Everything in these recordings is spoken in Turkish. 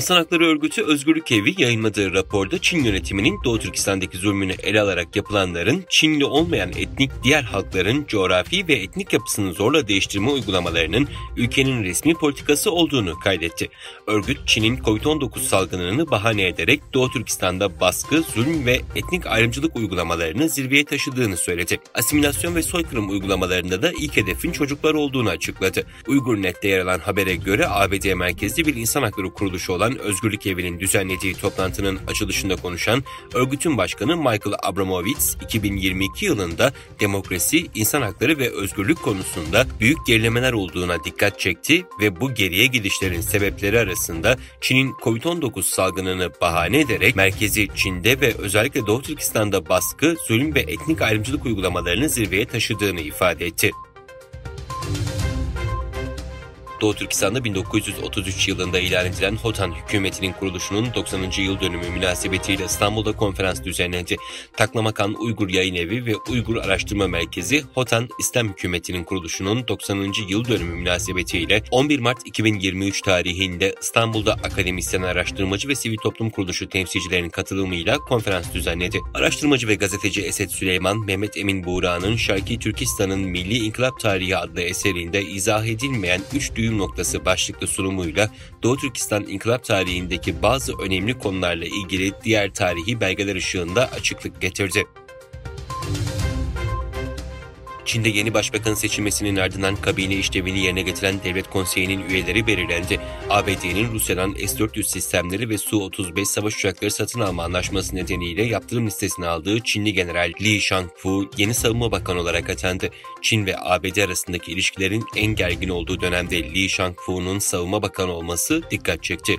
İnsan Hakları Örgütü Özgürlük Evi yayınladığı raporda Çin yönetiminin Doğu Türkistan'daki zulmünü ele alarak yapılanların Çinli olmayan etnik diğer halkların coğrafi ve etnik yapısını zorla değiştirme uygulamalarının ülkenin resmi politikası olduğunu kaydetti. Örgüt, Çin'in Covid-19 salgınını bahane ederek Doğu Türkistan'da baskı, zulm ve etnik ayrımcılık uygulamalarını zirveye taşıdığını söyledi. Asimilasyon ve soykırım uygulamalarında da ilk hedefin çocuklar olduğunu açıkladı. Uygurnet'te yer alan habere göre ABD merkezli bir insan hakları kuruluşu olan Özgürlük Evi'nin düzenlediği toplantının açılışında konuşan örgütün başkanı Michael Abramowitz, 2022 yılında demokrasi, insan hakları ve özgürlük konusunda büyük gerilemeler olduğuna dikkat çekti ve bu geriye gidişlerin sebepleri arasında Çin'in Covid-19 salgınını bahane ederek merkezi Çin'de ve özellikle Doğu Türkistan'da baskı, zulüm ve etnik ayrımcılık uygulamalarını zirveye taşıdığını ifade etti. Doğu Türkistan'da 1933 yılında ilan edilen Hotan hükümetinin kuruluşunun 90. yıl dönümü münasebetiyle İstanbul'da konferans düzenlendi. Taklamakan Uygur Yayın Evi ve Uygur Araştırma Merkezi, Hotan İslam hükümetinin kuruluşunun 90. yıl dönümü münasebetiyle 11 Mart 2023 tarihinde İstanbul'da akademisyen, araştırmacı ve sivil toplum kuruluşu temsilcilerinin katılımıyla konferans düzenledi. Araştırmacı ve gazeteci Esed Süleyman, Mehmet Emin Buğra'nın Şarkı Türkistan'ın Milli İnkılap Tarihi adlı eserinde izah edilmeyen 3 düğüm noktası başlıklı sunumuyla Doğu Türkistan İnkılap tarihindeki bazı önemli konularla ilgili diğer tarihi belgeler ışığında açıklık getirdi. Çin'de yeni başbakanın seçilmesinin ardından kabine işlevini yerine getiren Devlet Konseyi'nin üyeleri belirlendi. ABD'nin Rusya'dan S-400 sistemleri ve Su-35 savaş uçakları satın alma anlaşması nedeniyle yaptırım listesine aldığı Çinli General Li Shangfu yeni savunma bakanı olarak atandı. Çin ve ABD arasındaki ilişkilerin en gergin olduğu dönemde Li Shangfu'nun savunma bakanı olması dikkat çekti.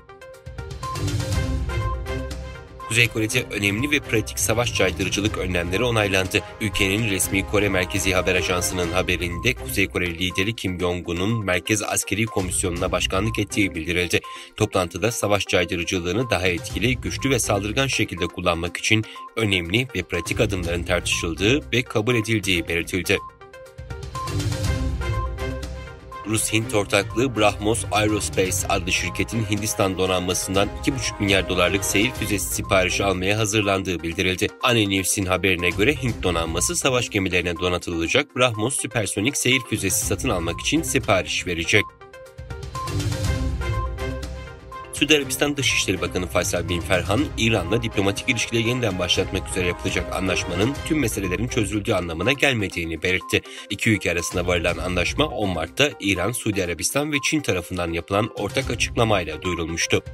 Kuzey Kore'de önemli ve pratik savaş caydırıcılık önlemleri onaylandı. Ülkenin resmi Kore Merkezi Haber Ajansı'nın haberinde Kuzey Kore lideri Kim Jong-un'un Merkez Askeri Komisyonu'na başkanlık ettiği bildirildi. Toplantıda savaş caydırıcılığını daha etkili, güçlü ve saldırgan şekilde kullanmak için önemli ve pratik adımların tartışıldığı ve kabul edildiği belirtildi. Rus-Hint ortaklığı Brahmos Aerospace adlı şirketin Hindistan donanmasından 2,5 milyar dolarlık seyir füzesi siparişi almaya hazırlandığı bildirildi. Ane News'in haberine göre Hint donanması savaş gemilerine donatılacak Brahmos süpersonik seyir füzesi satın almak için sipariş verecek. Suudi Arabistan Dışişleri Bakanı Faysal bin Ferhan, İran'la diplomatik ilişkileri yeniden başlatmak üzere yapılacak anlaşmanın tüm meselelerin çözüldüğü anlamına gelmediğini belirtti. İki ülke arasında varılan anlaşma 10 Mart'ta İran, Suudi Arabistan ve Çin tarafından yapılan ortak açıklamayla duyurulmuştu.